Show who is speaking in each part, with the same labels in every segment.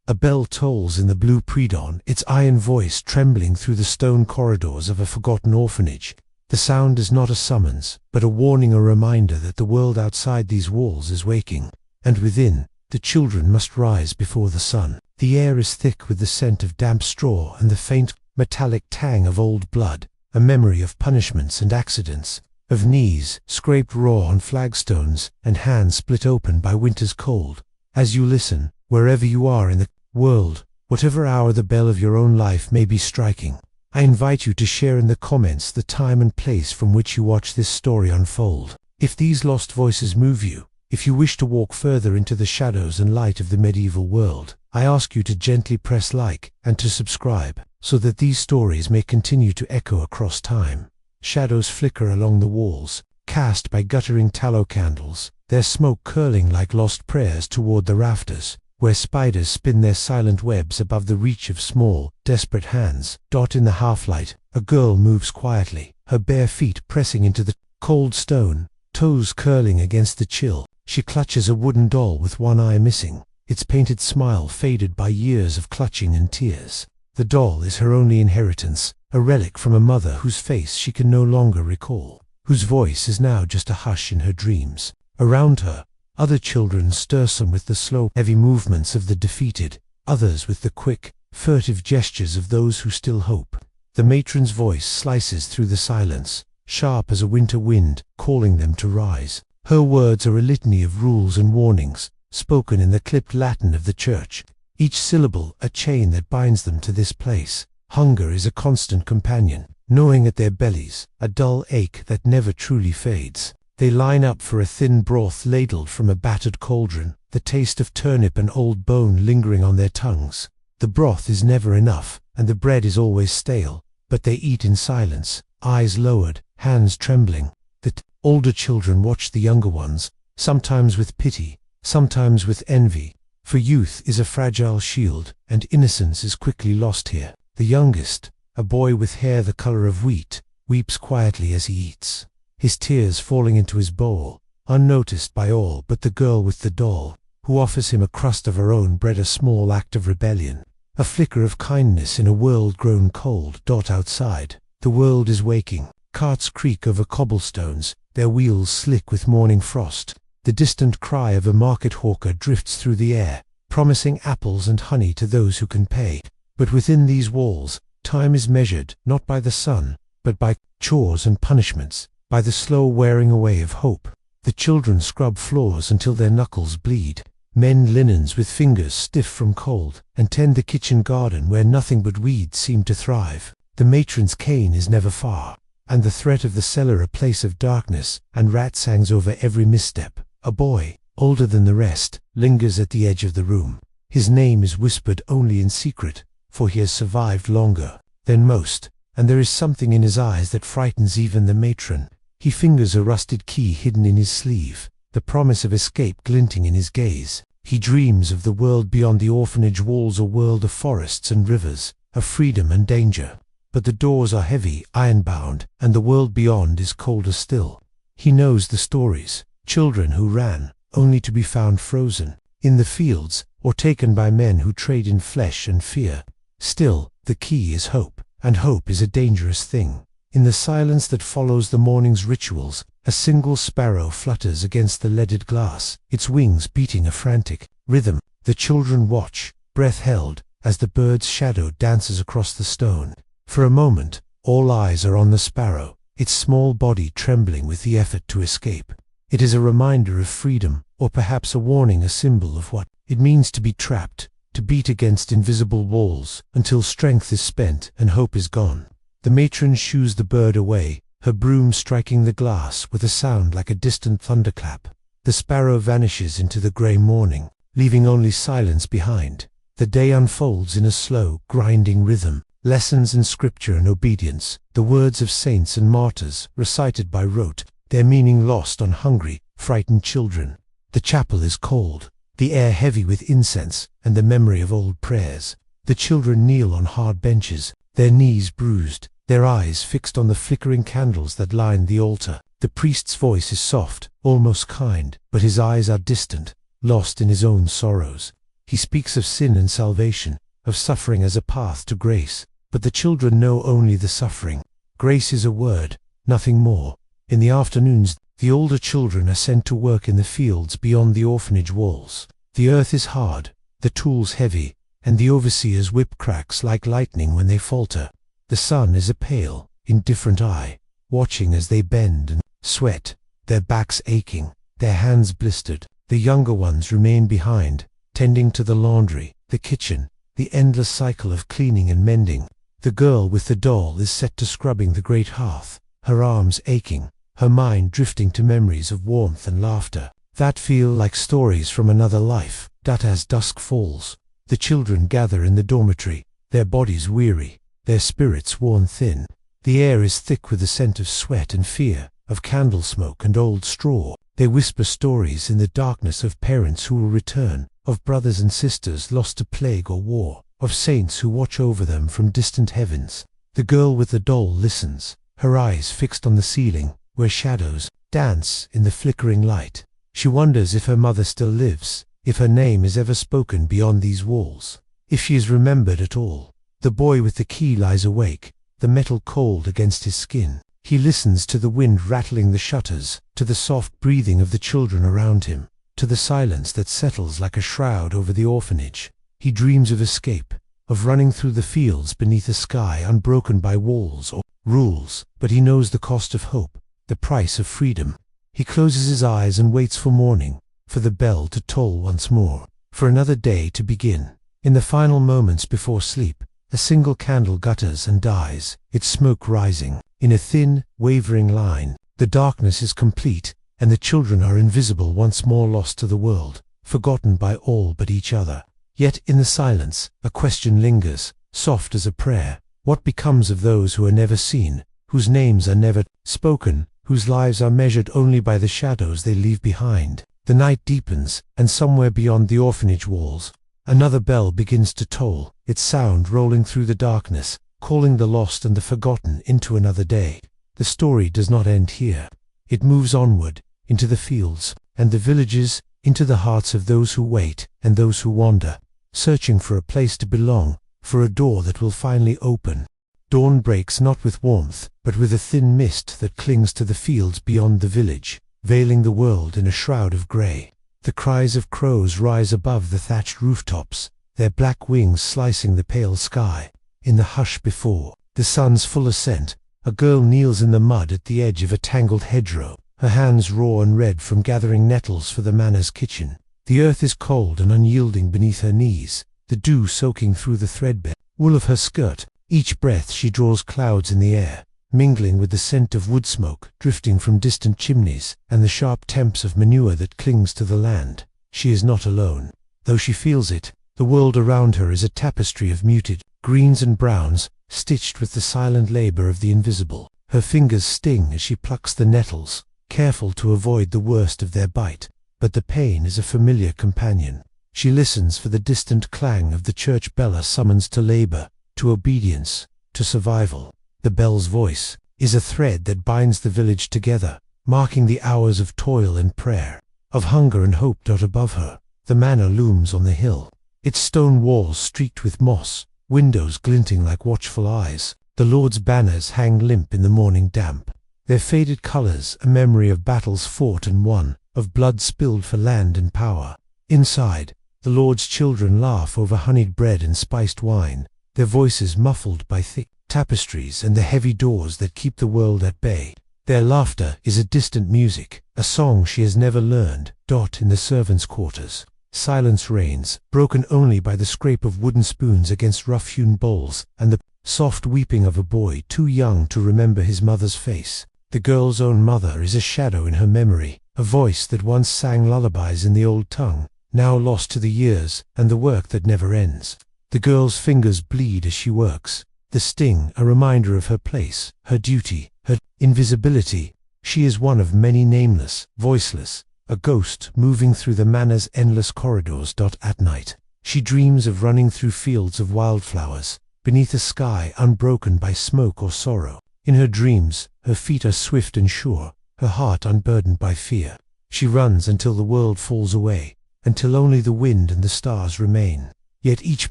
Speaker 1: A bell tolls in the blue pre-dawn, its iron voice trembling through the stone corridors of a forgotten orphanage. The sound is not a summons, but a warning, a reminder that the world outside these walls is waking, and within, the children must rise before the sun. The air is thick with the scent of damp straw and the faint, metallic tang of old blood, a memory of punishments and accidents, of knees scraped raw on flagstones and hands split open by winter's cold. As you listen, wherever you are in the world, whatever hour the bell of your own life may be striking, I invite you to share in the comments the time and place from which you watch this story unfold. If these lost voices move you, if you wish to walk further into the shadows and light of the medieval world, I ask you to gently press like and to subscribe, so that these stories may continue to echo across time. Shadows flicker along the walls, cast by guttering tallow candles, their smoke curling like lost prayers toward the rafters, where spiders spin their silent webs above the reach of small, desperate hands. In the half-light, a girl moves quietly, her bare feet pressing into the cold stone, toes curling against the chill. She clutches a wooden doll with one eye missing, its painted smile faded by years of clutching and tears. The doll is her only inheritance, a relic from a mother whose face she can no longer recall, whose voice is now just a hush in her dreams. Around her, other children stir, some with the slow, heavy movements of the defeated, others with the quick, furtive gestures of those who still hope. The matron's voice slices through the silence, sharp as a winter wind, calling them to rise. Her words are a litany of rules and warnings, spoken in the clipped Latin of the church, each syllable a chain that binds them to this place. Hunger is a constant companion, gnawing at their bellies, a dull ache that never truly fades. They line up for a thin broth ladled from a battered cauldron, the taste of turnip and old bone lingering on their tongues. The broth is never enough, and the bread is always stale, but they eat in silence, eyes lowered, hands trembling. The older children watch the younger ones, sometimes with pity, sometimes with envy, for youth is a fragile shield, and innocence is quickly lost here. The youngest, a boy with hair the color of wheat, weeps quietly as he eats, his tears falling into his bowl, unnoticed by all but the girl with the doll, who offers him a crust of her own bread, a small act of rebellion, a flicker of kindness in a world grown cold. Outside, the world is waking. Carts creak over cobblestones, their wheels slick with morning frost. The distant cry of a market hawker drifts through the air, promising apples and honey to those who can pay. But within these walls, time is measured not by the sun, but by chores and punishments, by the slow wearing away of hope. The children scrub floors until their knuckles bleed, mend linens with fingers stiff from cold, and tend the kitchen garden where nothing but weeds seem to thrive. The matron's cane is never far, and the threat of the cellar a place of darkness, and rats hangs over every misstep. A boy, older than the rest, lingers at the edge of the room. His name is whispered only in secret, for he has survived longer than most, and there is something in his eyes that frightens even the matron. He fingers a rusted key hidden in his sleeve, the promise of escape glinting in his gaze. He dreams of the world beyond the orphanage walls, a world of forests and rivers, of freedom and danger. But the doors are heavy, iron-bound, and the world beyond is colder still. He knows the stories, children who ran, only to be found frozen, in the fields, or taken by men who trade in flesh and fear. Still, the key is hope, and hope is a dangerous thing. In the silence that follows the morning's rituals, a single sparrow flutters against the leaded glass, its wings beating a frantic rhythm. The children watch, breath held, as the bird's shadow dances across the stone. For a moment, all eyes are on the sparrow, its small body trembling with the effort to escape. It is a reminder of freedom, or perhaps a warning, a symbol of what it means to be trapped, to beat against invisible walls, until strength is spent and hope is gone. The matron shoos the bird away, her broom striking the glass with a sound like a distant thunderclap. The sparrow vanishes into the grey morning, leaving only silence behind. The day unfolds in a slow, grinding rhythm, lessons in scripture and obedience, the words of saints and martyrs recited by rote, their meaning lost on hungry, frightened children. The chapel is cold, the air heavy with incense and the memory of old prayers. The children kneel on hard benches, their knees bruised, their eyes fixed on the flickering candles that line the altar. The priest's voice is soft, almost kind, but his eyes are distant, lost in his own sorrows. He speaks of sin and salvation, of suffering as a path to grace. But the children know only the suffering. Grace is a word, nothing more. In the afternoons, the older children are sent to work in the fields beyond the orphanage walls. The earth is hard, the tools heavy, and the overseer's whip cracks like lightning when they falter. The sun is a pale, indifferent eye, watching as they bend and sweat, their backs aching, their hands blistered. The younger ones remain behind, tending to the laundry, the kitchen, the endless cycle of cleaning and mending. The girl with the doll is set to scrubbing the great hearth, her arms aching, her mind drifting to memories of warmth and laughter that feel like stories from another life. That as dusk falls, the children gather in the dormitory, their bodies weary, their spirits worn thin. The air is thick with the scent of sweat and fear, of candle smoke and old straw. They whisper stories in the darkness of parents who will return, of brothers and sisters lost to plague or war, of saints who watch over them from distant heavens. The girl with the doll listens, her eyes fixed on the ceiling, where shadows dance in the flickering light. She wonders if her mother still lives, if her name is ever spoken beyond these walls, if she is remembered at all. The boy with the key lies awake, the metal cold against his skin. He listens to the wind rattling the shutters, to the soft breathing of the children around him, to the silence that settles like a shroud over the orphanage. He dreams of escape, of running through the fields beneath a sky unbroken by walls or rules, but he knows the cost of hope, the price of freedom. He closes his eyes and waits for morning, for the bell to toll once more, for another day to begin. In the final moments before sleep, a single candle gutters and dies, its smoke rising in a thin, wavering line. The darkness is complete, and the children are invisible, once more lost to the world, forgotten by all but each other. Yet in the silence, a question lingers, soft as a prayer. What becomes of those who are never seen, whose names are never spoken, whose lives are measured only by the shadows they leave behind? The night deepens, and somewhere beyond the orphanage walls, another bell begins to toll, its sound rolling through the darkness, calling the lost and the forgotten into another day. The story does not end here. It moves onward, into the fields and the villages, into the hearts of those who wait and those who wander, searching for a place to belong, for a door that will finally open. Dawn breaks not with warmth, but with a thin mist that clings to the fields beyond the village, veiling the world in a shroud of grey. The cries of crows rise above the thatched rooftops, their black wings slicing the pale sky. In the hush before the sun's full ascent, a girl kneels in the mud at the edge of a tangled hedgerow, her hands raw and red from gathering nettles for the manor's kitchen. The earth is cold and unyielding beneath her knees, the dew soaking through the threadbare wool of her skirt. Each breath she draws clouds in the air, mingling with the scent of wood smoke drifting from distant chimneys and the sharp temps of manure that clings to the land. She is not alone. Though she feels it, the world around her is a tapestry of muted greens and browns, stitched with the silent labor of the invisible. Her fingers sting as she plucks the nettles, careful to avoid the worst of their bite, but the pain is a familiar companion. She listens for the distant clang of the church bell, a summons to labor, to obedience, to survival. The bell's voice is a thread that binds the village together, marking the hours of toil and prayer, of hunger and hope. Above her, the manor looms on the hill, its stone walls streaked with moss, windows glinting like watchful eyes. The Lord's banners hang limp in the morning damp, their faded colors a memory of battles fought and won, of blood spilled for land and power. Inside, the Lord's children laugh over honeyed bread and spiced wine, their voices muffled by thick tapestries and the heavy doors that keep the world at bay. Their laughter is a distant music, a song she has never learned. In the servants' quarters, silence reigns, broken only by the scrape of wooden spoons against rough-hewn bowls and the soft weeping of a boy too young to remember his mother's face. The girl's own mother is a shadow in her memory, a voice that once sang lullabies in the old tongue, now lost to the years and the work that never ends. The girl's fingers bleed as she works, the sting a reminder of her place, her duty, her invisibility. She is one of many, nameless, voiceless, a ghost moving through the manor's endless corridors. At night, she dreams of running through fields of wildflowers, beneath a sky unbroken by smoke or sorrow. In her dreams, her feet are swift and sure, her heart unburdened by fear. She runs until the world falls away, until only the wind and the stars remain. Yet each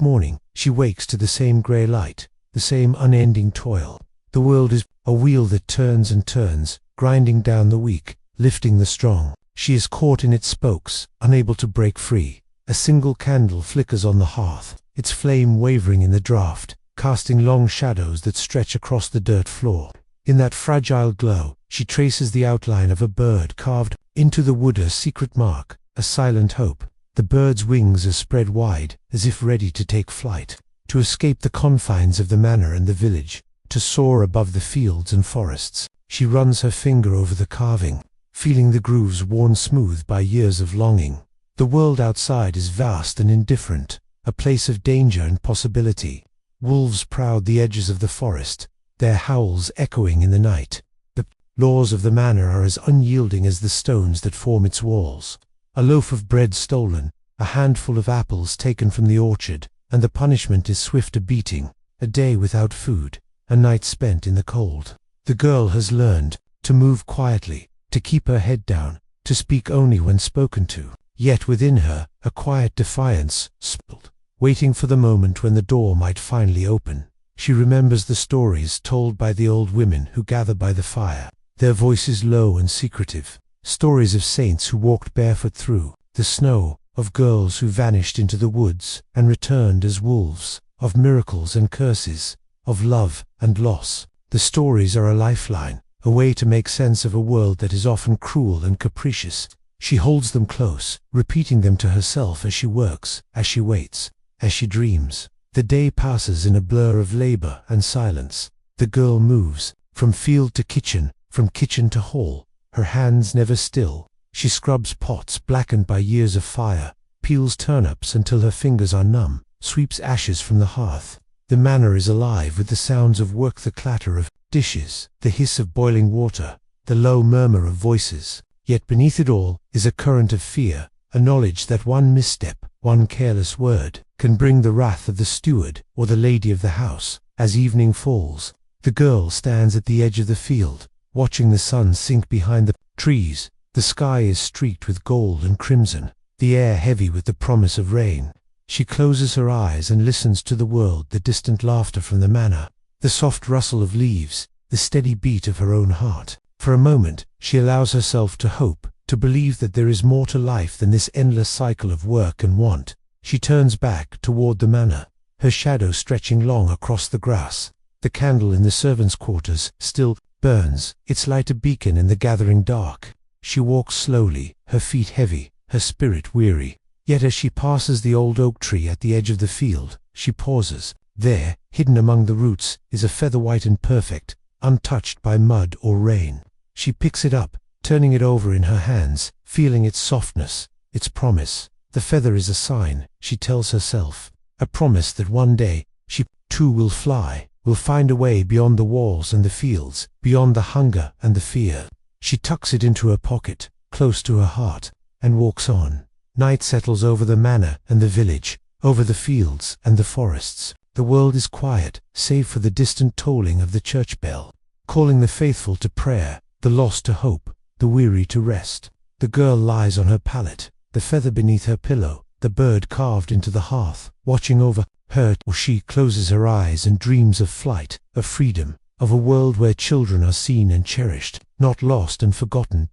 Speaker 1: morning she wakes to the same grey light, the same unending toil. The world is a wheel that turns and turns, grinding down the weak, lifting the strong. She is caught in its spokes, unable to break free. A single candle flickers on the hearth, its flame wavering in the draught, casting long shadows that stretch across the dirt floor. In that fragile glow, she traces the outline of a bird carved into the wood, a secret mark, a silent hope. The bird's wings are spread wide, as if ready to take flight, to escape the confines of the manor and the village, to soar above the fields and forests. She runs her finger over the carving, feeling the grooves worn smooth by years of longing. The world outside is vast and indifferent, a place of danger and possibility. Wolves proud the edges of the forest, their howls echoing in the night. The laws of the manor are as unyielding as the stones that form its walls. A loaf of bread stolen, a handful of apples taken from the orchard, and the punishment is swift a beating, a day without food, a night spent in the cold. The girl has learned to move quietly, to keep her head down, to speak only when spoken to. Yet within her, a quiet defiance spilled, waiting for the moment when the door might finally open. She remembers the stories told by the old women who gather by the fire, their voices low and secretive. Stories of saints who walked barefoot through the snow, of girls who vanished into the woods and returned as wolves, of miracles and curses, of love and loss. The stories are a lifeline, a way to make sense of a world that is often cruel and capricious. She holds them close, repeating them to herself as she works, as she waits, as she dreams. The day passes in a blur of labor and silence. The girl moves, from field to kitchen, from kitchen to hall, her hands never still. She scrubs pots blackened by years of fire, peels turnips until her fingers are numb, sweeps ashes from the hearth. The manor is alive with the sounds of work, the clatter of dishes, the hiss of boiling water, the low murmur of voices. Yet beneath it all is a current of fear, a knowledge that one misstep, one careless word, can bring the wrath of the steward or the lady of the house. As evening falls, the girl stands at the edge of the field, watching the sun sink behind the trees. The sky is streaked with gold and crimson, the air heavy with the promise of rain. She closes her eyes and listens to the world, the distant laughter from the manor, the soft rustle of leaves, the steady beat of her own heart. For a moment, she allows herself to hope, to believe that there is more to life than this endless cycle of work and want. She turns back toward the manor, her shadow stretching long across the grass. The candle in the servants' quarters still burns, its light a beacon in the gathering dark. She walks slowly, her feet heavy, her spirit weary. Yet as she passes the old oak tree at the edge of the field, she pauses. There, hidden among the roots, is a feather white and perfect, untouched by mud or rain. She picks it up, turning it over in her hands, feeling its softness, its promise. The feather is a sign, she tells herself, a promise that one day, she too will fly, will find a way beyond the walls and the fields, beyond the hunger and the fear. She tucks it into her pocket, close to her heart, and walks on. Night settles over the manor and the village, over the fields and the forests. The world is quiet, save for the distant tolling of the church bell, calling the faithful to prayer, the lost to hope, the weary to rest. The girl lies on her pallet, the feather beneath her pillow, the bird carved into the hearth, watching over her. Or she closes her eyes and dreams of flight, of freedom, of a world where children are seen and cherished, not lost and forgotten.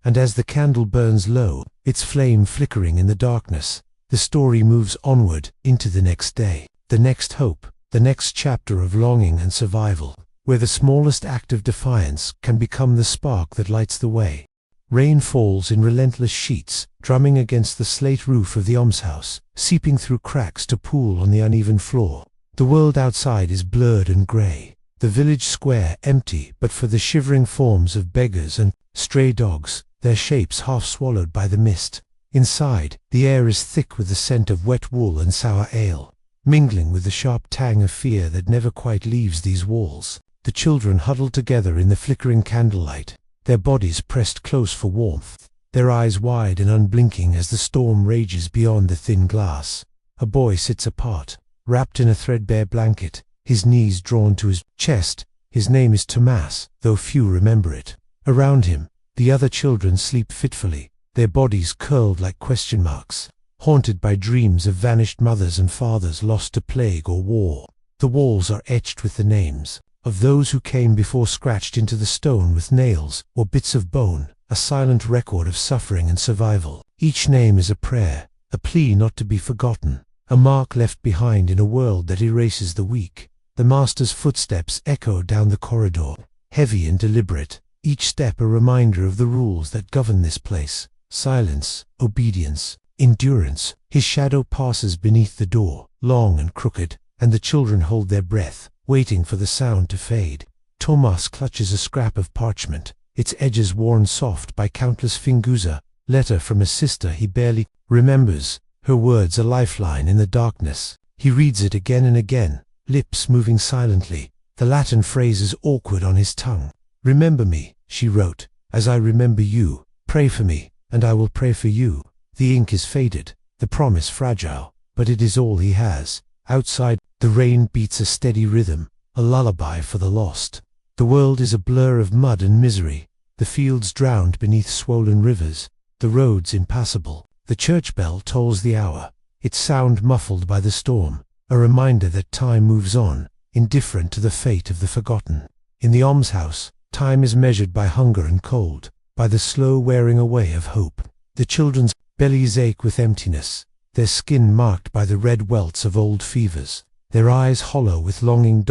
Speaker 1: And as the candle burns low, its flame flickering in the darkness, the story moves onward into the next day, the next hope, the next chapter of longing and survival, where the smallest act of defiance can become the spark that lights the way. Rain falls in relentless sheets, drumming against the slate roof of the almshouse, seeping through cracks to pool on the uneven floor. The world outside is blurred and grey, the village square empty but for the shivering forms of beggars and stray dogs, their shapes half swallowed by the mist. Inside, the air is thick with the scent of wet wool and sour ale, mingling with the sharp tang of fear that never quite leaves these walls. The children huddle together in the flickering candlelight, their bodies pressed close for warmth, their eyes wide and unblinking as the storm rages beyond the thin glass. A boy sits apart, wrapped in a threadbare blanket, his knees drawn to his chest. His name is Tomas, though few remember it. Around him, the other children sleep fitfully, their bodies curled like question marks. haunted by dreams of vanished mothers and fathers lost to plague or war. The walls are etched with the names of those who came before, scratched into the stone with nails or bits of bone, a silent record of suffering and survival. Each name is a prayer, a plea not to be forgotten, a mark left behind in a world that erases the weak. The master's footsteps echo down the corridor, heavy and deliberate, each step a reminder of the rules that govern this place: silence, obedience, endurance. His shadow passes beneath the door, long and crooked, and the children hold their breath, waiting for the sound to fade. Tomas clutches a scrap of parchment, its edges worn soft by countless fingers, a letter from a sister he barely remembers, her words a lifeline in the darkness. He reads it again and again, lips moving silently, the Latin phrases awkward on his tongue. "Remember me," she wrote, "as I remember you. Pray for me, and I will pray for you." The ink is faded, the promise fragile, but it is all he has. Outside, the rain beats a steady rhythm, a lullaby for the lost. The world is a blur of mud and misery, the fields drowned beneath swollen rivers, the roads impassable. The church bell tolls the hour, its sound muffled by the storm, a reminder that time moves on, indifferent to the fate of the forgotten. In the almshouse, time is measured by hunger and cold, by the slow wearing away of hope. The children's bellies ache with emptiness, their skin marked by the red welts of old fevers, their eyes hollow with longing.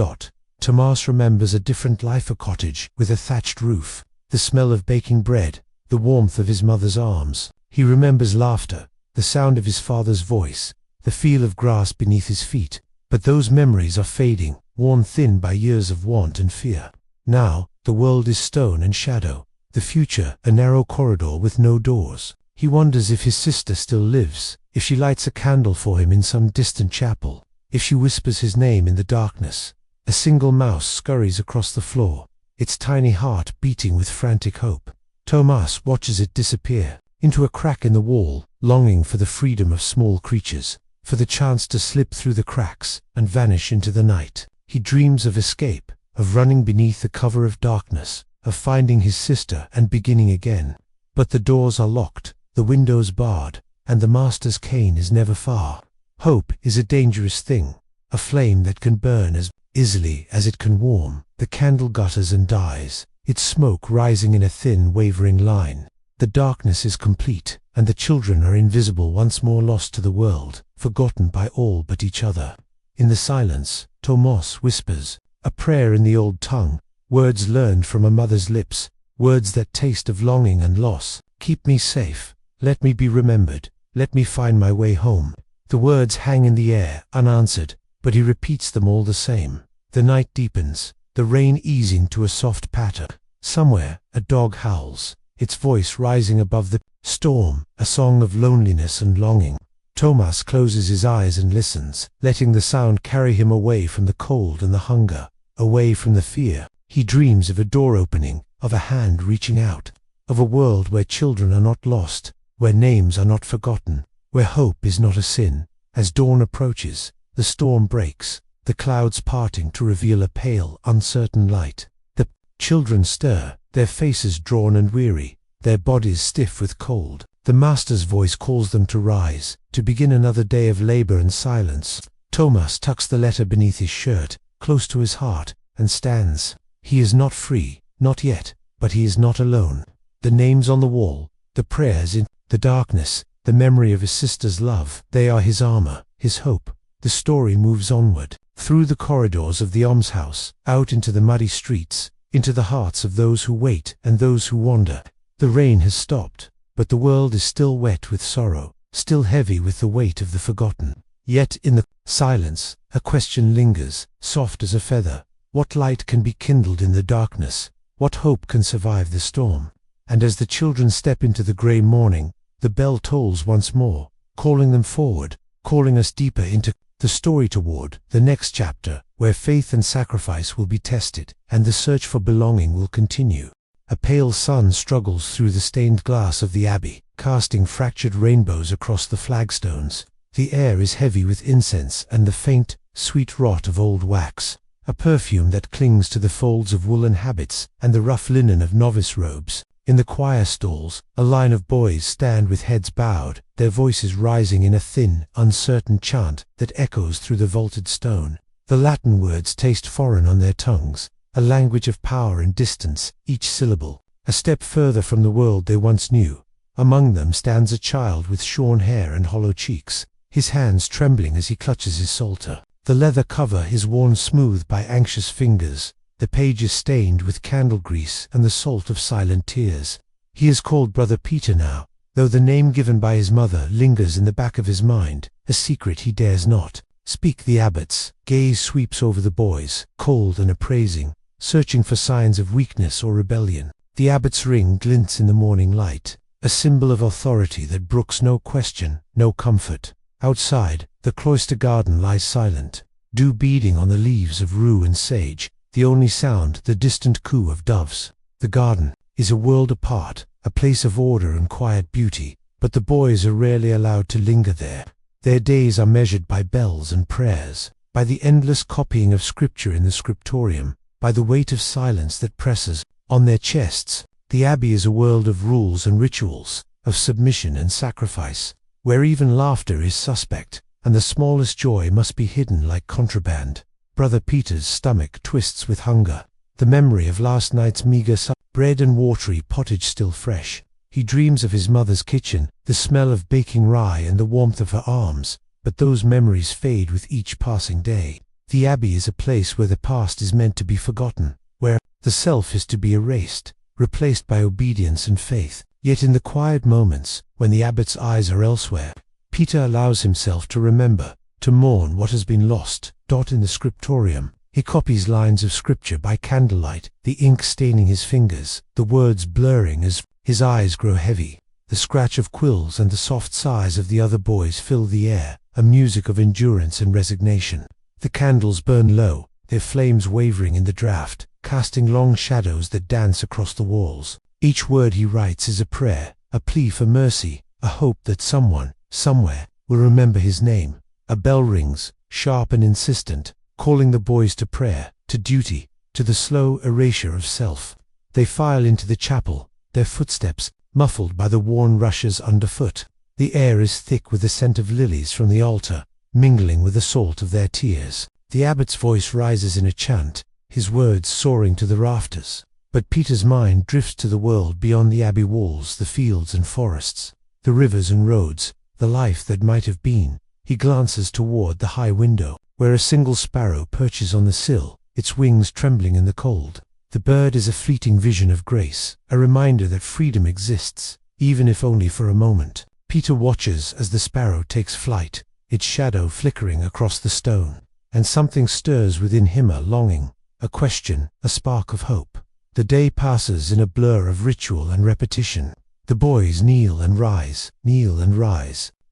Speaker 1: Tomas remembers a different life, a cottage with a thatched roof, the smell of baking bread, the warmth of his mother's arms. He remembers laughter, the sound of his father's voice, the feel of grass beneath his feet. But those memories are fading, worn thin by years of want and fear. Now, the world is stone and shadow, the future a narrow corridor with no doors. He wonders if his sister still lives, if she lights a candle for him in some distant chapel, if she whispers his name in the darkness. A single mouse scurries across the floor, its tiny heart beating with frantic hope. Tomas watches it disappear into a crack in the wall, longing for the freedom of small creatures, for the chance to slip through the cracks and vanish into the night. He dreams of escape, of running beneath the cover of darkness, of finding his sister and beginning again. But the doors are locked, the windows barred, and the master's cane is never far. Hope is a dangerous thing, a flame that can burn as easily as it can warm. The candle gutters and dies, its smoke rising in a thin, wavering line. The darkness is complete, and the children are invisible, once more lost to the world, forgotten by all but each other. In the silence, Tomas whispers, a prayer in the old tongue, words learned from a mother's lips, words that taste of longing and loss. "Keep me safe, let me be remembered, let me find my way home." The words hang in the air, unanswered, but he repeats them all the same. The night deepens, the rain easing to a soft patter. Somewhere, a dog howls, its voice rising above the storm, a song of loneliness and longing. Tomas closes his eyes and listens, letting the sound carry him away from the cold and the hunger, away from the fear. He dreams of a door opening, of a hand reaching out, of a world where children are not lost, where names are not forgotten, where hope is not a sin. As dawn approaches, the storm breaks, the clouds parting to reveal a pale, uncertain light. The children stir, their faces drawn and weary, their bodies stiff with cold. The master's voice calls them to rise, to begin another day of labor and silence. Tomas tucks the letter beneath his shirt, close to his heart, and stands. He is not free, not yet, but he is not alone. The names on the wall, the prayers in the darkness, the memory of his sister's love, they are his armor, his hope. The story moves onward, through the corridors of the almshouse, out into the muddy streets, into the hearts of those who wait and those who wander. The rain has stopped, but the world is still wet with sorrow, still heavy with the weight of the forgotten. Yet in the silence, a question lingers, soft as a feather. What light can be kindled in the darkness? What hope can survive the storm? And as the children step into the grey morning, the bell tolls once more, calling them forward, calling us deeper into the story, toward the next chapter, where faith and sacrifice will be tested, and the search for belonging will continue. A pale sun struggles through the stained glass of the abbey, casting fractured rainbows across the flagstones. The air is heavy with incense and the faint, sweet rot of old wax, a perfume that clings to the folds of woolen habits and the rough linen of novice robes. In the choir stalls, a line of boys stand with heads bowed, their voices rising in a thin, uncertain chant that echoes through the vaulted stone. The Latin words taste foreign on their tongues, a language of power and distance, each syllable a step further from the world they once knew. Among them stands a child with shorn hair and hollow cheeks, his hands trembling as he clutches his psalter. The leather cover is worn smooth by anxious fingers, the pages stained with candle grease and the salt of silent tears. He is called Brother Peter now, though the name given by his mother lingers in the back of his mind, a secret he dares not speak. The abbot's gaze sweeps over the boys, cold and appraising, searching for signs of weakness or rebellion. The abbot's ring glints in the morning light, a symbol of authority that brooks no question, no comfort. Outside, the cloister garden lies silent, dew beading on the leaves of rue and sage, the only sound the distant coo of doves. The garden is a world apart, a place of order and quiet beauty, but the boys are rarely allowed to linger there. Their days are measured by bells and prayers, by the endless copying of scripture in the scriptorium, by the weight of silence that presses on their chests. The abbey is a world of rules and rituals, of submission and sacrifice, where even laughter is suspect, and the smallest joy must be hidden like contraband. Brother Peter's stomach twists with hunger, the memory of last night's meager supper, bread and watery pottage still fresh. He dreams of his mother's kitchen, the smell of baking rye and the warmth of her arms, but those memories fade with each passing day. The abbey is a place where the past is meant to be forgotten, where the self is to be erased, replaced by obedience and faith. Yet in the quiet moments, when the abbot's eyes are elsewhere, Peter allows himself to remember, to mourn what has been lost. In the scriptorium, he copies lines of scripture by candlelight, the ink staining his fingers, the words blurring as his eyes grow heavy. The scratch of quills and the soft sighs of the other boys fill the air, a music of endurance and resignation. The candles burn low, their flames wavering in the draught, casting long shadows that dance across the walls. Each word he writes is a prayer, a plea for mercy, a hope that someone, somewhere, will remember his name. A bell rings, sharp and insistent, calling the boys to prayer, to duty, to the slow erasure of self. They file into the chapel, their footsteps muffled by the worn rushes underfoot. The air is thick with the scent of lilies from the altar, mingling with the salt of their tears. The abbot's voice rises in a chant, his words soaring to the rafters. But Peter's mind drifts to the world beyond the abbey walls, the fields and forests, the rivers and roads, the life that might have been. He glances toward the high window, where a single sparrow perches on the sill, its wings trembling in the cold. The bird is a fleeting vision of grace, a reminder that freedom exists, even if only for a moment. Peter watches as the sparrow takes flight, its shadow flickering across the stone, and something stirs within him, a longing, a question, a spark of hope. The day passes in a blur of ritual and repetition. The boys kneel and rise,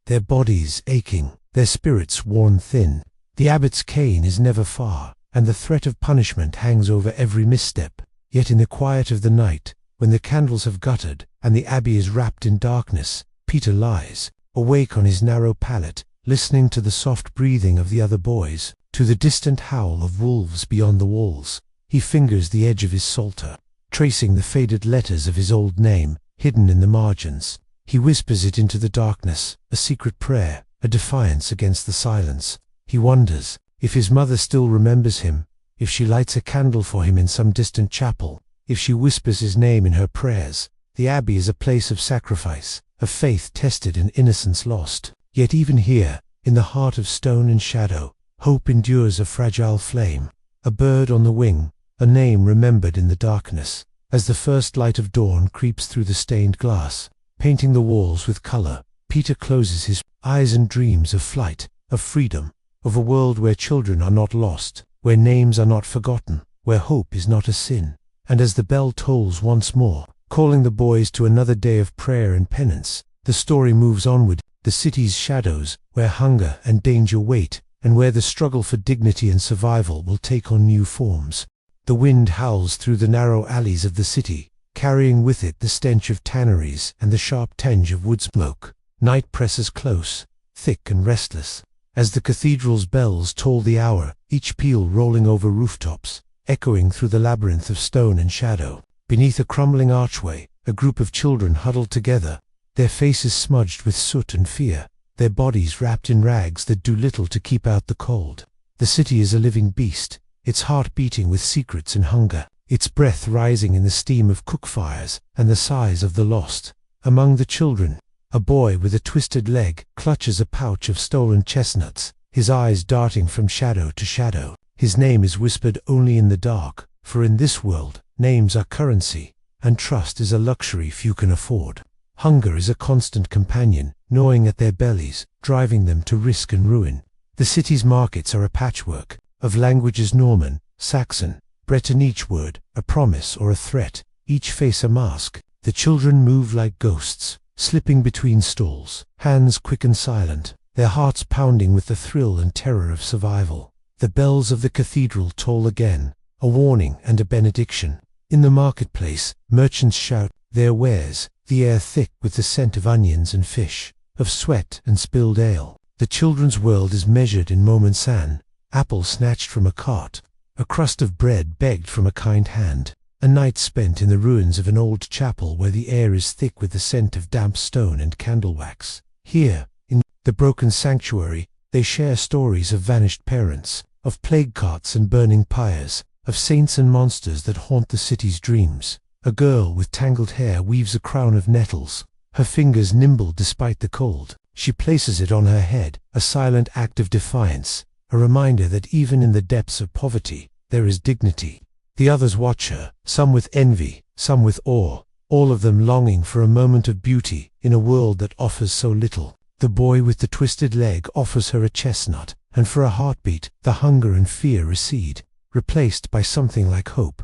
Speaker 1: their bodies aching, their spirits worn thin. The abbot's cane is never far, and the threat of punishment hangs over every misstep. Yet in the quiet of the night, when the candles have guttered, and the abbey is wrapped in darkness, Peter lies, awake on his narrow pallet, listening to the soft breathing of the other boys, to the distant howl of wolves beyond the walls. He fingers the edge of his psalter, tracing the faded letters of his old name, hidden in the margins. He whispers it into the darkness, a secret prayer, a defiance against the silence. He wonders if his mother still remembers him, if she lights a candle for him in some distant chapel, if she whispers his name in her prayers. The abbey is a place of sacrifice, of faith tested and innocence lost. Yet even here, in the heart of stone and shadow, hope endures a fragile flame. A bird on the wing, a name remembered in the darkness. As the first light of dawn creeps through the stained glass, painting the walls with color, Peter closes his eyes and dreams of flight, of freedom, of a world where children are not lost, where names are not forgotten, where hope is not a sin. And as the bell tolls once more, calling the boys to another day of prayer and penance, the story moves onward, the city's shadows, where hunger and danger wait, and where the struggle for dignity and survival will take on new forms. The wind howls through the narrow alleys of the city, carrying with it the stench of tanneries and the sharp tinge of wood smoke. Night presses close, thick and restless, as the cathedral's bells toll the hour, each peal rolling over rooftops, echoing through the labyrinth of stone and shadow. Beneath a crumbling archway, a group of children huddled together, their faces smudged with soot and fear, their bodies wrapped in rags that do little to keep out the cold. The city is a living beast, its heart beating with secrets and hunger, its breath rising in the steam of cook fires and the sighs of the lost. Among the children, a boy with a twisted leg clutches a pouch of stolen chestnuts, his eyes darting from shadow to shadow. His name is whispered only in the dark, for in this world, names are currency, and trust is a luxury few can afford. Hunger is a constant companion, gnawing at their bellies, driving them to risk and ruin. The city's markets are a patchwork of languages: Norman, Saxon, Breton, each word a promise or a threat, each face a mask. The children move like ghosts, slipping between stalls, hands quick and silent, their hearts pounding with the thrill and terror of survival. The bells of the cathedral toll again, a warning and a benediction. In the marketplace, merchants shout their wares, the air thick with the scent of onions and fish, of sweat and spilled ale. The children's world is measured in moments: an apple snatched from a cart, a crust of bread begged from a kind hand, a night spent in the ruins of an old chapel where the air is thick with the scent of damp stone and candle wax. Here, in the broken sanctuary, they share stories of vanished parents, of plague carts and burning pyres, of saints and monsters that haunt the city's dreams. A girl with tangled hair weaves a crown of nettles, her fingers nimble despite the cold. She places it on her head, a silent act of defiance, a reminder that even in the depths of poverty, there is dignity. The others watch her, some with envy, some with awe, all of them longing for a moment of beauty in a world that offers so little. The boy with the twisted leg offers her a chestnut, and for a heartbeat, the hunger and fear recede, replaced by something like hope.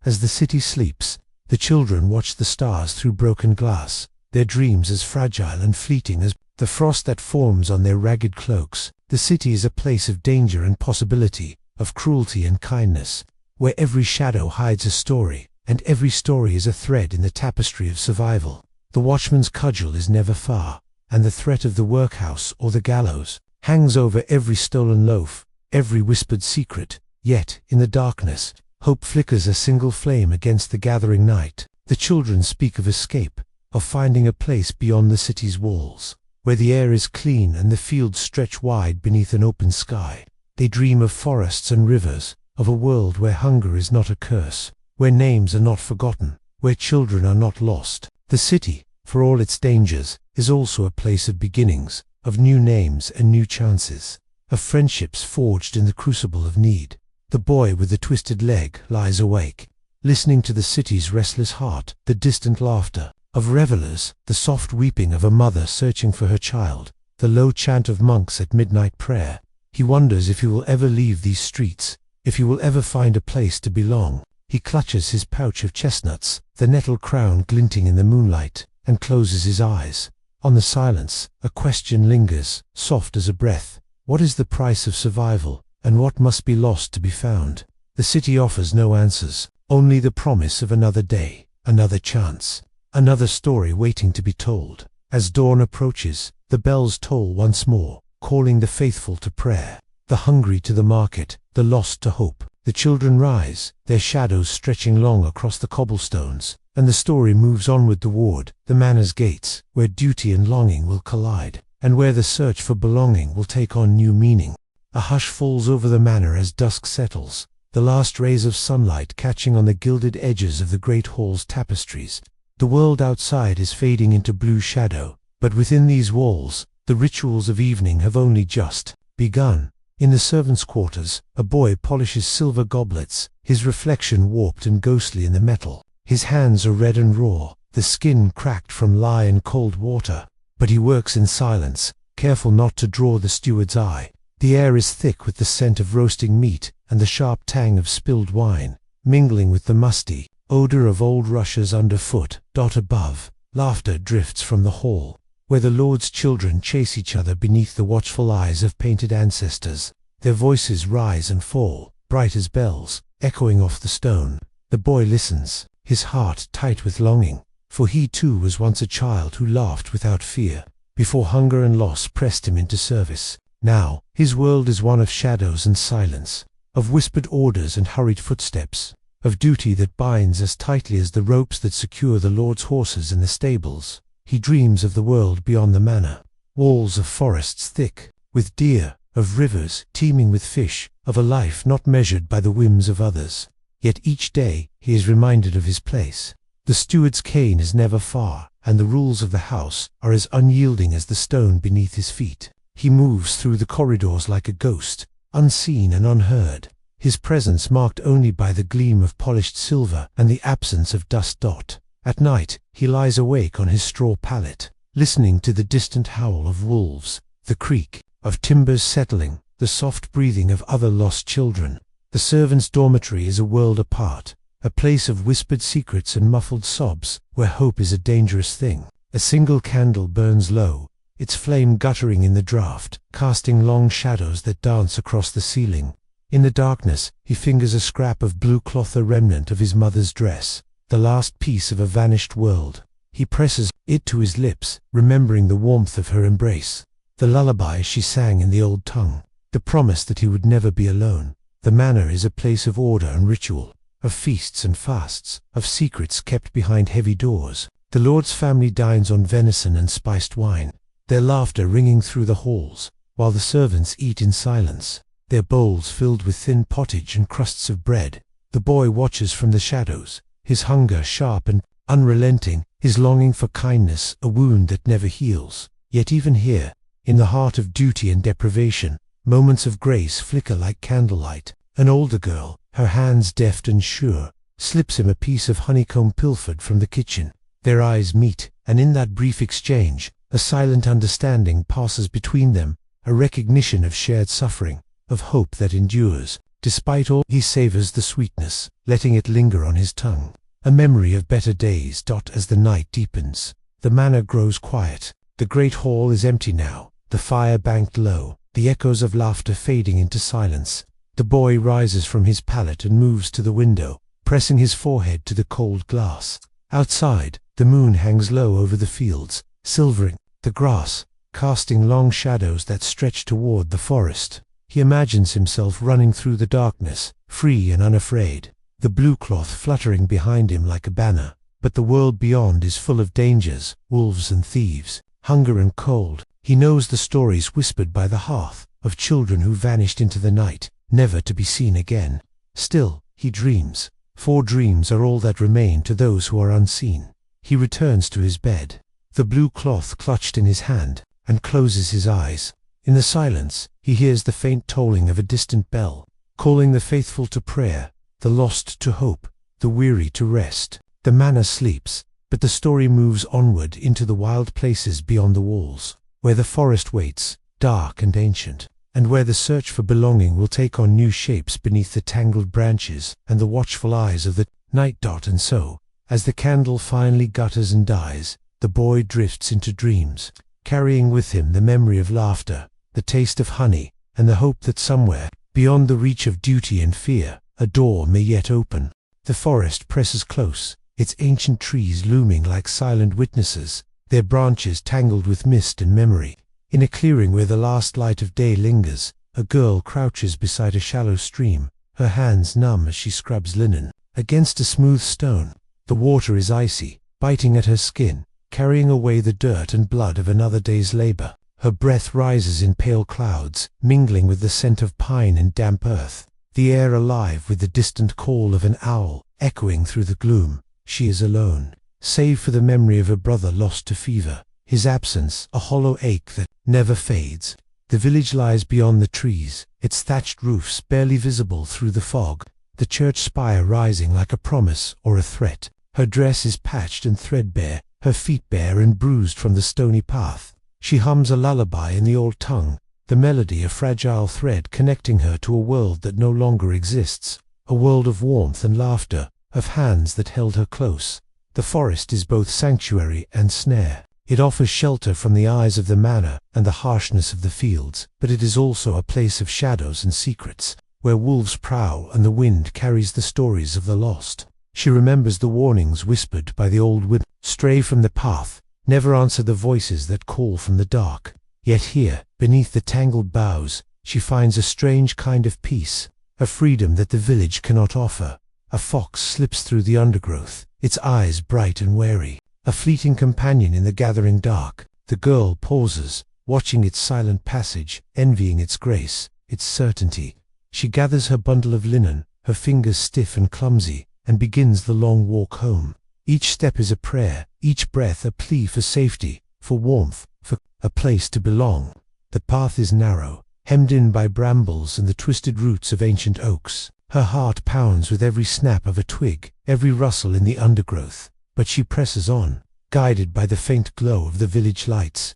Speaker 1: As the city sleeps, the children watch the stars through broken glass, their dreams as fragile and fleeting as the frost that forms on their ragged cloaks. The city is a place of danger and possibility, of cruelty and kindness, where every shadow hides a story, and every story is a thread in the tapestry of survival. The watchman's cudgel is never far, and the threat of the workhouse or the gallows hangs over every stolen loaf, every whispered secret. Yet, in the darkness, hope flickers a single flame against the gathering night. The children speak of escape, of finding a place beyond the city's walls, where the air is clean and the fields stretch wide beneath an open sky. They dream of forests and rivers, of a world where hunger is not a curse, where names are not forgotten, where children are not lost. The city, for all its dangers, is also a place of beginnings, of new names and new chances, of friendships forged in the crucible of need. The boy with the twisted leg lies awake, listening to the city's restless heart, the distant laughter of revelers, the soft weeping of a mother searching for her child, the low chant of monks at midnight prayer. He wonders if he will ever leave these streets, if he will ever find a place to belong. He clutches his pouch of chestnuts, the nettle crown glinting in the moonlight, and closes his eyes. On the silence, a question lingers, soft as a breath. What is the price of survival, and what must be lost to be found? The city offers no answers, only the promise of another day, another chance, another story waiting to be told. As dawn approaches, the bells toll once more, calling the faithful to prayer, the hungry to the market, the lost to hope. The children rise, their shadows stretching long across the cobblestones, and the story moves onward toward the manor's gates, where duty and longing will collide, and where the search for belonging will take on new meaning. A hush falls over the manor as dusk settles, the last rays of sunlight catching on the gilded edges of the great hall's tapestries. The world outside is fading into blue shadow, but within these walls, the rituals of evening have only just begun. In the servants' quarters, a boy polishes silver goblets, his reflection warped and ghostly in the metal. His hands are red and raw, the skin cracked from lye and cold water, but he works in silence, careful not to draw the steward's eye. The air is thick with the scent of roasting meat and the sharp tang of spilled wine, mingling with the musty odor of old rushes underfoot. Above, laughter drifts from the hall, where the Lord's children chase each other beneath the watchful eyes of painted ancestors. Their voices rise and fall, bright as bells, echoing off the stone. The boy listens, his heart tight with longing, for he too was once a child who laughed without fear, before hunger and loss pressed him into service. Now, his world is one of shadows and silence, of whispered orders and hurried footsteps. of duty that binds as tightly as the ropes that secure the Lord's horses in the stables. He dreams of the world beyond the manor, walls of forests thick with deer, of rivers teeming with fish, of a life not measured by the whims of others. Yet each day he is reminded of his place. The steward's cane is never far, and the rules of the house are as unyielding as the stone beneath his feet. He moves through the corridors like a ghost, unseen and unheard, his presence marked only by the gleam of polished silver and the absence of dust dot. At night he lies awake on his straw pallet, listening to the distant howl of wolves, the creak of timbers settling, the soft breathing of other lost children. The servants' dormitory is a world apart, a place of whispered secrets and muffled sobs, where hope is a dangerous thing. A single candle burns low, its flame guttering in the draught, casting long shadows that dance across the ceiling. In the darkness he fingers a scrap of blue cloth, a remnant of his mother's dress, the last piece of a vanished world. He presses it to his lips, remembering the warmth of her embrace, the lullaby she sang in the old tongue, the promise that he would never be alone. The manor is a place of order and ritual, of feasts and fasts, of secrets kept behind heavy doors. The Lord's family dines on venison and spiced wine, their laughter ringing through the halls, while the servants eat in silence, their bowls filled with thin pottage and crusts of bread. The boy watches from the shadows, his hunger sharp and unrelenting, his longing for kindness a wound that never heals. Yet even here, in the heart of duty and deprivation, moments of grace flicker like candlelight. An older girl, her hands deft and sure, slips him a piece of honeycomb pilfered from the kitchen. Their eyes meet, and in that brief exchange, a silent understanding passes between them, a recognition of shared suffering, of hope that endures. Despite all, he savors the sweetness, letting it linger on his tongue, a memory of better days. As the night deepens, the manor grows quiet. The great hall is empty now, the fire banked low, the echoes of laughter fading into silence. The boy rises from his pallet and moves to the window, pressing his forehead to the cold glass. Outside, the moon hangs low over the fields, silvering the grass, casting long shadows that stretch toward the forest. He imagines himself running through the darkness, free and unafraid, the blue cloth fluttering behind him like a banner. But the world beyond is full of dangers, wolves and thieves, hunger and cold. He knows the stories whispered by the hearth, of children who vanished into the night, never to be seen again. Still, he dreams, for dreams are all that remain to those who are unseen. He returns to his bed, the blue cloth clutched in his hand, and closes his eyes. In the silence, he hears the faint tolling of a distant bell, calling the faithful to prayer, the lost to hope, the weary to rest. The manor sleeps, but the story moves onward into the wild places beyond the walls, where the forest waits, dark and ancient, and where the search for belonging will take on new shapes beneath the tangled branches and the watchful eyes of the night. And so, as the candle finally gutters and dies, the boy drifts into dreams, carrying with him the memory of laughter, the taste of honey, and the hope that somewhere, beyond the reach of duty and fear, a door may yet open. The forest presses close, its ancient trees looming like silent witnesses, their branches tangled with mist and memory. In a clearing where the last light of day lingers, a girl crouches beside a shallow stream, her hands numb as she scrubs linen. Against a smooth stone, the water is icy, biting at her skin, carrying away the dirt and blood of another day's labor. Her breath rises in pale clouds, mingling with the scent of pine and damp earth, the air alive with the distant call of an owl, echoing through the gloom. She is alone, save for the memory of a brother lost to fever, his absence a hollow ache that never fades. The village lies beyond the trees, its thatched roofs barely visible through the fog, the church spire rising like a promise or a threat. Her dress is patched and threadbare, her feet bare and bruised from the stony path. She hums a lullaby in the old tongue, the melody a fragile thread connecting her to a world that no longer exists, a world of warmth and laughter, of hands that held her close. The forest is both sanctuary and snare. It offers shelter from the eyes of the manor and the harshness of the fields, but it is also a place of shadows and secrets, where wolves prowl and the wind carries the stories of the lost. She remembers the warnings whispered by the old women. Stray from the path, never answer the voices that call from the dark. Yet here, beneath the tangled boughs, she finds a strange kind of peace, a freedom that the village cannot offer. A fox slips through the undergrowth, its eyes bright and wary, a fleeting companion in the gathering dark. The girl pauses, watching its silent passage, envying its grace, its certainty. She gathers her bundle of linen, her fingers stiff and clumsy, and begins the long walk home. Each step is a prayer, each breath a plea for safety, for warmth, for a place to belong. The path is narrow, hemmed in by brambles and the twisted roots of ancient oaks. Her heart pounds with every snap of a twig, every rustle in the undergrowth. But she presses on, guided by the faint glow of the village lights.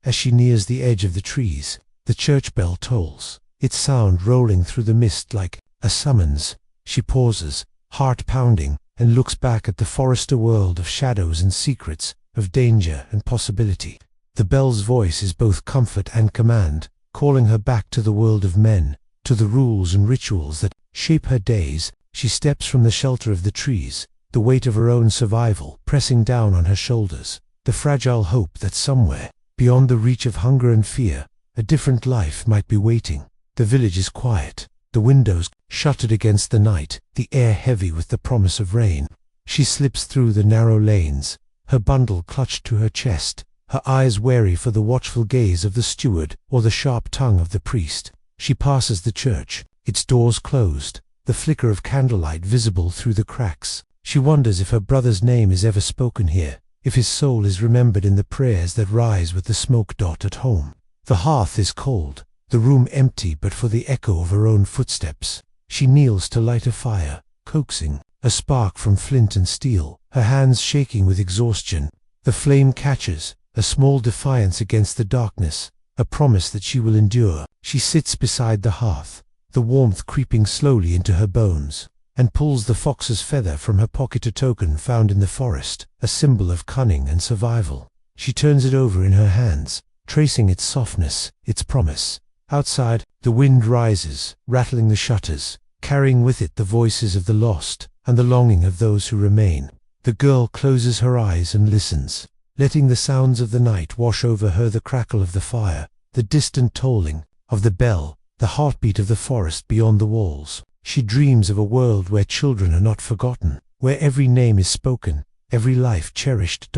Speaker 1: As she nears the edge of the trees, the church bell tolls, its sound rolling through the mist like a summons. She pauses, heart pounding, and looks back at the forester world of shadows and secrets, of danger and possibility. The bell's voice is both comfort and command, calling her back to the world of men, to the rules and rituals that shape her days. She steps from the shelter of the trees, the weight of her own survival pressing down on her shoulders, the fragile hope that somewhere, beyond the reach of hunger and fear, a different life might be waiting. The village is quiet, the windows shuttered against the night, the air heavy with the promise of rain. She slips through the narrow lanes, her bundle clutched to her chest, her eyes wary for the watchful gaze of the steward or the sharp tongue of the priest. She passes the church, its doors closed, the flicker of candlelight visible through the cracks. She wonders if her brother's name is ever spoken here, if his soul is remembered in the prayers that rise with the smoke at home. The hearth is cold, the room empty but for the echo of her own footsteps. She kneels to light a fire, coaxing, a spark from flint and steel, her hands shaking with exhaustion. The flame catches, a small defiance against the darkness, a promise that she will endure. She sits beside the hearth, the warmth creeping slowly into her bones, and pulls the fox's feather from her pocket, a token found in the forest, a symbol of cunning and survival. She turns it over in her hands, tracing its softness, its promise. Outside, the wind rises, rattling the shutters, carrying with it the voices of the lost and the longing of those who remain. The girl closes her eyes and listens, letting the sounds of the night wash over her, the crackle of the fire, the distant tolling of the bell, the heartbeat of the forest beyond the walls. She dreams of a world where children are not forgotten, where every name is spoken, every life cherished.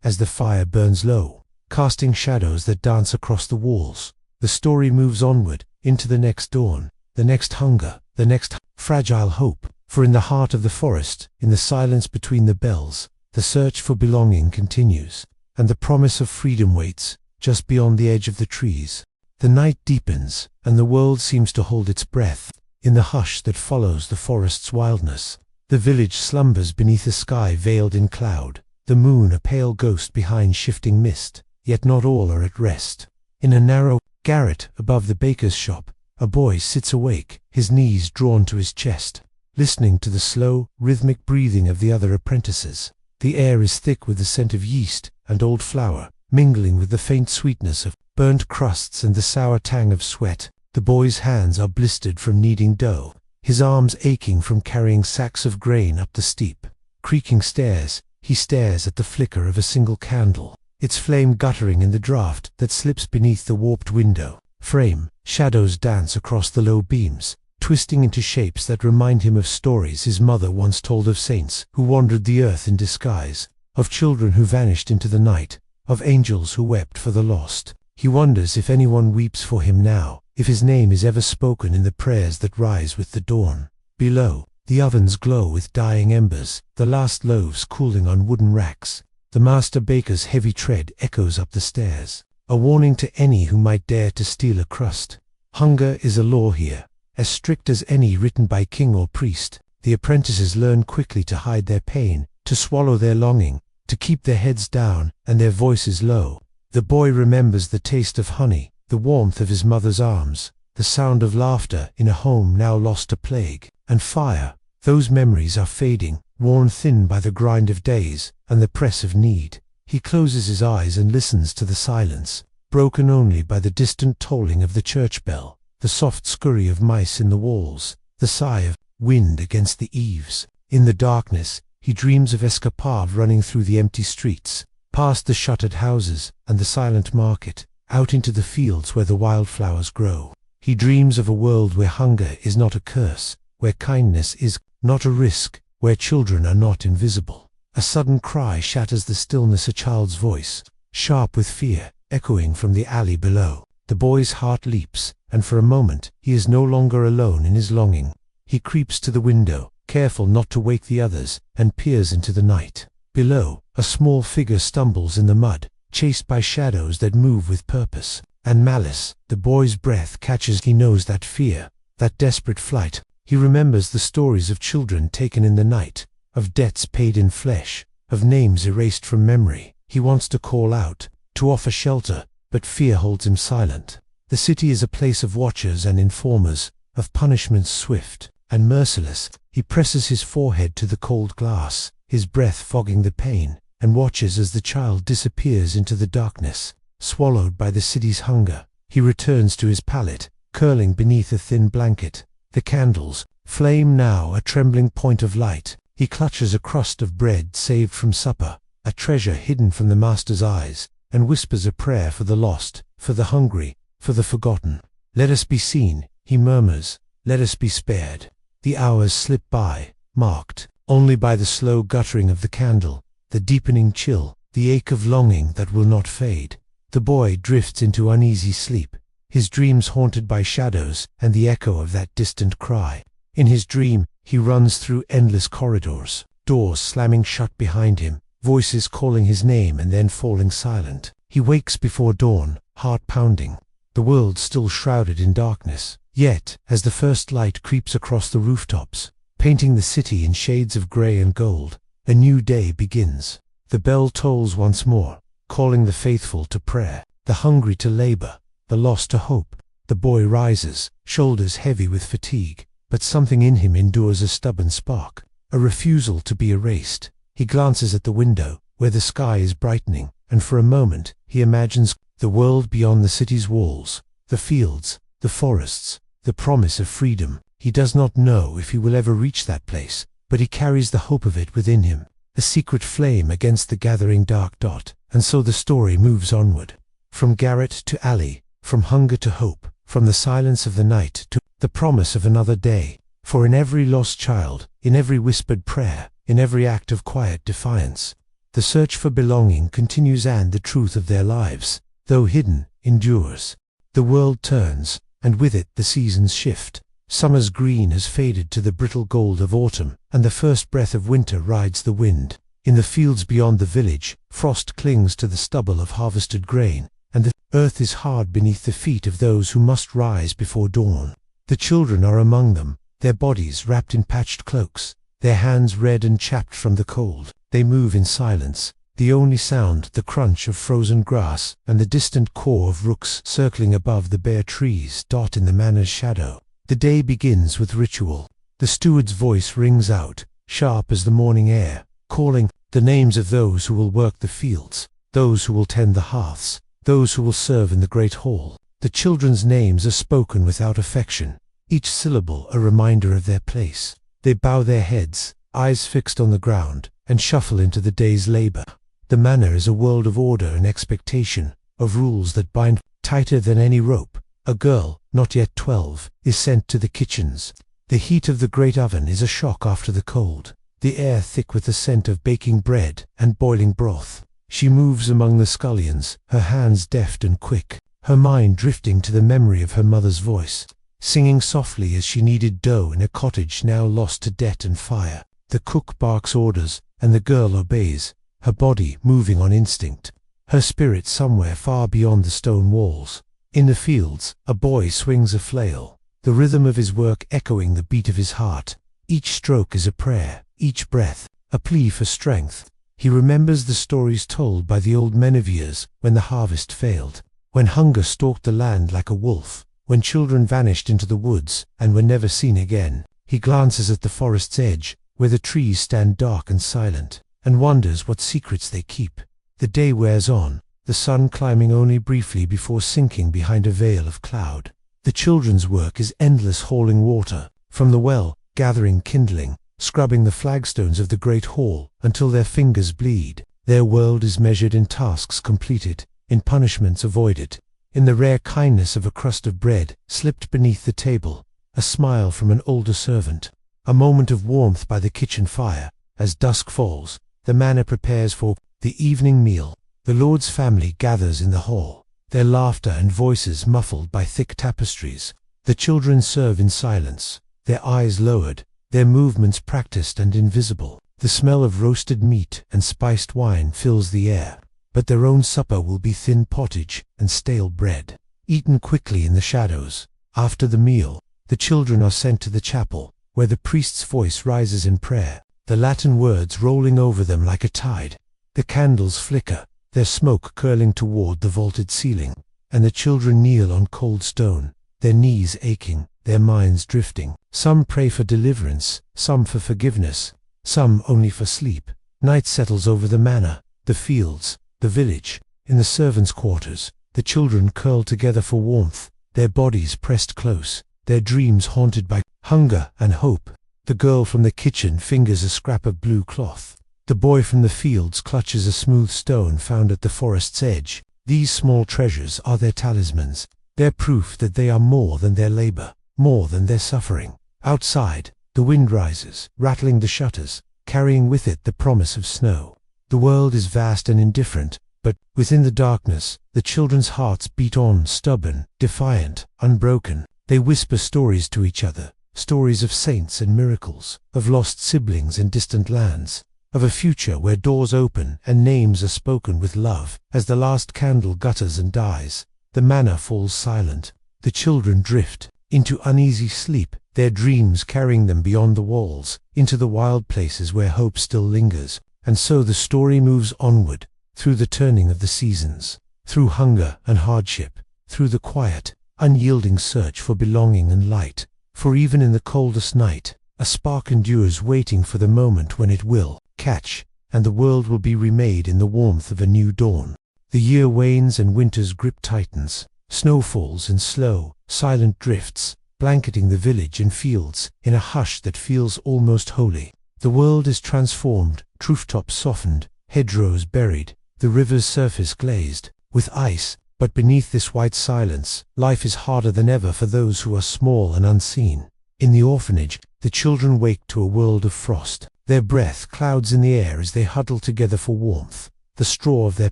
Speaker 1: As the fire burns low, casting shadows that dance across the walls, the story moves onward, into the next dawn, the next hunger, the next fragile hope. For in the heart of the forest, in the silence between the bells, the search for belonging continues, and the promise of freedom waits, just beyond the edge of the trees. The night deepens, and the world seems to hold its breath. In the hush that follows the forest's wildness, the village slumbers beneath a sky veiled in cloud, the moon a pale ghost behind shifting mist. Yet not all are at rest. In a narrow garret above the baker's shop, a boy sits awake, his knees drawn to his chest, listening to the slow, rhythmic breathing of the other apprentices. The air is thick with the scent of yeast and old flour, mingling with the faint sweetness of burnt crusts and the sour tang of sweat. The boy's hands are blistered from kneading dough, his arms aching from carrying sacks of grain up the steep, creaking stairs. He stares at the flicker of a single candle, its flame guttering in the draught that slips beneath the warped window frame. Shadows dance across the low beams, twisting into shapes that remind him of stories his mother once told, of saints who wandered the earth in disguise, of children who vanished into the night, of angels who wept for the lost. He wonders if anyone weeps for him now, if his name is ever spoken in the prayers that rise with the dawn. Below, the ovens glow with dying embers, the last loaves cooling on wooden racks. The master baker's heavy tread echoes up the stairs, a warning to any who might dare to steal a crust. Hunger is a law here, as strict as any written by king or priest. The apprentices learn quickly to hide their pain, to swallow their longing, to keep their heads down and their voices low. The boy remembers the taste of honey, the warmth of his mother's arms, the sound of laughter in a home now lost to plague and fire. Those memories are fading, worn thin by the grind of days and the press of need. He closes his eyes and listens to the silence, broken only by the distant tolling of the church bell, the soft scurry of mice in the walls, the sigh of wind against the eaves. In the darkness, he dreams of escapade, running through the empty streets, past the shuttered houses and the silent market, out into the fields where the wildflowers grow. He dreams of a world where hunger is not a curse, where kindness is not a risk, where children are not invisible. A sudden cry shatters the stillness, a child's voice, sharp with fear, echoing from the alley below. The boy's heart leaps, and for a moment he is no longer alone in his longing. He creeps to the window, careful not to wake the others, and peers into the night. Below, a small figure stumbles in the mud, chased by shadows that move with purpose and malice. The boy's breath catches. He knows that fear, that desperate flight. He remembers the stories of children taken in the night, of debts paid in flesh, of names erased from memory. He wants to call out, to offer shelter, but fear holds him silent. The city is a place of watchers and informers, of punishments swift and merciless. He presses his forehead to the cold glass, his breath fogging the pain, and watches as the child disappears into the darkness, swallowed by the city's hunger. He returns to his pallet, curling beneath a thin blanket. The candles flame now, a trembling point of light. He clutches a crust of bread saved from supper, a treasure hidden from the master's eyes, and whispers a prayer for the lost, for the hungry, for the forgotten. "Let us be seen," he murmurs, "let us be spared." The hours slip by, marked only by the slow guttering of the candle, the deepening chill, the ache of longing that will not fade. The boy drifts into uneasy sleep, his dreams haunted by shadows and the echo of that distant cry. In his dream, he runs through endless corridors, doors slamming shut behind him, voices calling his name and then falling silent. He wakes before dawn, heart pounding, the world still shrouded in darkness. Yet, as the first light creeps across the rooftops, painting the city in shades of grey and gold, a new day begins. The bell tolls once more, calling the faithful to prayer, the hungry to labor, the lost to hope. The boy rises, shoulders heavy with fatigue, but something in him endures a stubborn spark, a refusal to be erased. He glances at the window, where the sky is brightening, and for a moment he imagines the world beyond the city's walls, the fields, the forests, the promise of freedom. He does not know if he will ever reach that place, but he carries the hope of it within him, a secret flame against the gathering dark dot. And so the story moves onward, from garret to alley, from hunger to hope, from the silence of the night to the promise of another day. For in every lost child, in every whispered prayer, in every act of quiet defiance, the search for belonging continues, and the truth of their lives, though hidden, endures. The world turns, and with it the seasons shift. Summer's green has faded to the brittle gold of autumn, and the first breath of winter rides the wind. In the fields beyond the village, frost clings to the stubble of harvested grain, and the earth is hard beneath the feet of those who must rise before dawn. The children are among them, their bodies wrapped in patched cloaks, their hands red and chapped from the cold. They move in silence, the only sound the crunch of frozen grass and the distant caw of rooks circling above the bare trees dot in the manor's shadow. The day begins with ritual. The steward's voice rings out, sharp as the morning air, calling the names of those who will work the fields, those who will tend the hearths, those who will serve in the great hall. The children's names are spoken without affection, each syllable a reminder of their place. They bow their heads, eyes fixed on the ground, and shuffle into the day's labor. The manor is a world of order and expectation, of rules that bind tighter than any rope. A girl, not yet 12, is sent to the kitchens. The heat of the great oven is a shock after the cold, the air thick with the scent of baking bread and boiling broth. She moves among the scullions, her hands deft and quick, her mind drifting to the memory of her mother's voice, singing softly as she kneaded dough in a cottage now lost to debt and fire. The cook barks orders, and the girl obeys, her body moving on instinct, her spirit somewhere far beyond the stone walls. In the fields, a boy swings a flail, the rhythm of his work echoing the beat of his heart. Each stroke is a prayer, each breath a plea for strength. He remembers the stories told by the old men of years when the harvest failed, when hunger stalked the land like a wolf, when children vanished into the woods and were never seen again. He glances at the forest's edge, where the trees stand dark and silent, and wonders what secrets they keep. The day wears on, the sun climbing only briefly before sinking behind a veil of cloud. The children's work is endless, hauling water from the well, gathering kindling, scrubbing the flagstones of the great hall until their fingers bleed. Their world is measured in tasks completed, in punishments avoided, in the rare kindness of a crust of bread slipped beneath the table, a smile from an older servant, A moment of warmth by the kitchen fire. As dusk falls, the manor prepares for the evening meal. The Lord's family gathers in the hall, their laughter and voices muffled by thick tapestries. The children serve in silence, their eyes lowered, their movements practiced and invisible. The smell of roasted meat and spiced wine fills the air, but their own supper will be thin pottage and stale bread, eaten quickly in the shadows. After the meal, the children are sent to the chapel, where the priest's voice rises in prayer, the Latin words rolling over them like a tide. The candles flicker, their smoke curling toward the vaulted ceiling, and the children kneel on cold stone, their knees aching, their minds drifting. Some pray for deliverance, some for forgiveness, some only for sleep. Night settles over the manor, the fields, the village. In the servants' quarters, the children curl together for warmth, their bodies pressed close, their dreams haunted by hunger and hope. The girl from the kitchen fingers a scrap of blue cloth. The boy from the fields clutches a smooth stone found at the forest's edge. These small treasures are their talismans, their proof that they are more than their labor, more than their suffering. Outside, the wind rises, rattling the shutters, carrying with it the promise of snow. The world is vast and indifferent, but within the darkness, the children's hearts beat on, stubborn, defiant, unbroken. They whisper stories to each other, stories of saints and miracles, of lost siblings in distant lands, of a future where doors open and names are spoken with love. As the last candle gutters and dies, the manor falls silent. The children drift into uneasy sleep, their dreams carrying them beyond the walls, into the wild places where hope still lingers. And so the story moves onward, through the turning of the seasons, through hunger and hardship, through the quiet, unyielding search for belonging and light. For even in the coldest night, a spark endures, waiting for the moment when it will catch, and the world will be remade in the warmth of a new dawn. The year wanes and winter's grip tightens. Snow falls in slow, silent drifts, blanketing the village and fields in a hush that feels almost holy. The world is transformed, rooftops softened, hedgerows buried, the river's surface glazed with ice. But beneath this white silence, life is harder than ever for those who are small and unseen. In the orphanage, the children wake to a world of frost. Their breath clouds in the air as they huddle together for warmth, the straw of their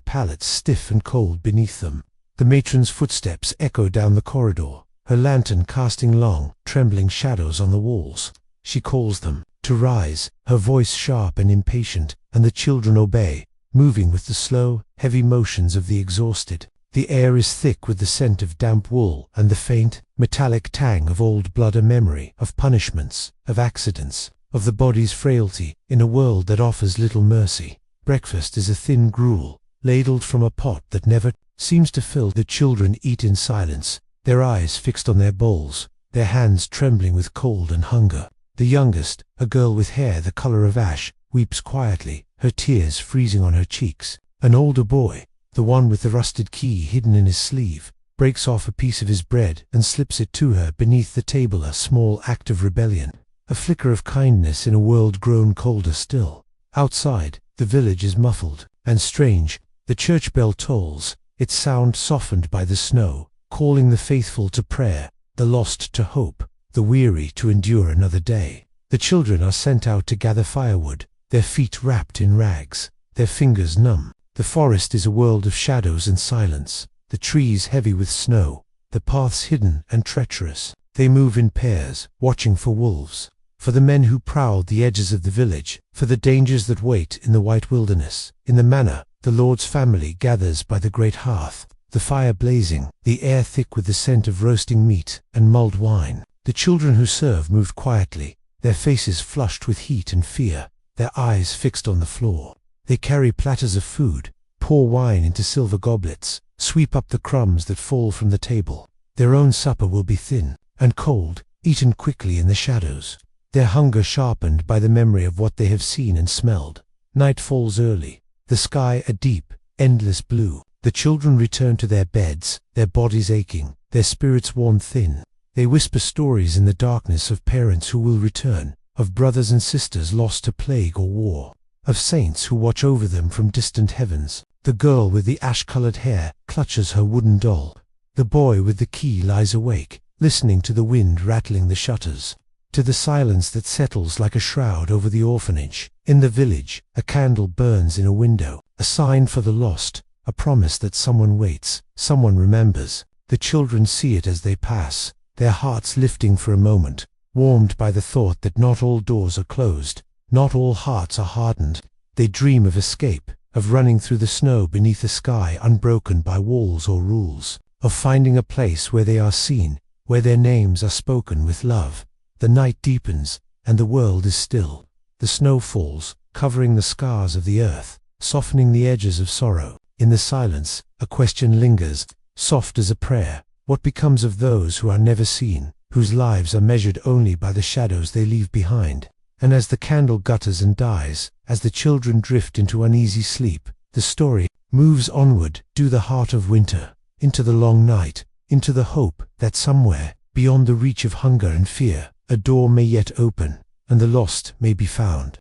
Speaker 1: pallets stiff and cold beneath them. The matron's footsteps echo down the corridor, her lantern casting long, trembling shadows on the walls. She calls them to rise, her voice sharp and impatient, and the children obey, moving with the slow, heavy motions of the exhausted. The air is thick with the scent of damp wool and the faint, metallic tang of old blood, a memory of punishments, of accidents, of the body's frailty in a world that offers little mercy. Breakfast is a thin gruel, ladled from a pot that never seems to fill. The children eat in silence, their eyes fixed on their bowls, their hands trembling with cold and hunger. The youngest, a girl with hair the color of ash, weeps quietly, her tears freezing on her cheeks. An older boy, the one with the rusted key hidden in his sleeve, breaks off a piece of his bread and slips it to her beneath the table, a small act of rebellion, a flicker of kindness in a world grown colder still. Outside, the village is muffled and strange. The church bell tolls, its sound softened by the snow, calling the faithful to prayer, the lost to hope, the weary to endure another day. The children are sent out to gather firewood, their feet wrapped in rags, their fingers numb. The forest is a world of shadows and silence, the trees heavy with snow, the paths hidden and treacherous. They move in pairs, watching for wolves, for the men who prowled the edges of the village, for the dangers that wait in the white wilderness. In the manor, the Lord's family gathers by the great hearth, the fire blazing, the air thick with the scent of roasting meat and mulled wine. The children who serve move quietly, their faces flushed with heat and fear, their eyes fixed on the floor. They carry platters of food, pour wine into silver goblets, sweep up the crumbs that fall from the table. Their own supper will be thin and cold, eaten quickly in the shadows, their hunger sharpened by the memory of what they have seen and smelled. Night falls early, the sky a deep, endless blue. The children return to their beds, their bodies aching, their spirits worn thin. They whisper stories in the darkness of parents who will return, of brothers and sisters lost to plague or war, of saints who watch over them from distant heavens. The girl with the ash-colored hair clutches her wooden doll. The boy with the key lies awake, listening to the wind rattling the shutters. to the silence that settles like a shroud over the orphanage. In the village, a candle burns in a window, a sign for the lost, a promise that someone waits, someone remembers. The children see it as they pass, their hearts lifting for a moment, warmed by the thought that not all doors are closed, not all hearts are hardened. They dream of escape, of running through the snow beneath a sky unbroken by walls or rules, of finding a place where they are seen, where their names are spoken with love. The night deepens, and the world is still. The snow falls, covering the scars of the earth, softening the edges of sorrow. In the silence, a question lingers, soft as a prayer. What becomes of those who are never seen, whose lives are measured only by the shadows they leave behind? And as the candle gutters and dies, as the children drift into uneasy sleep, the story moves onward to the heart of winter, into the long night, into the hope that somewhere, beyond the reach of hunger and fear, a door may yet open, and the lost may be found.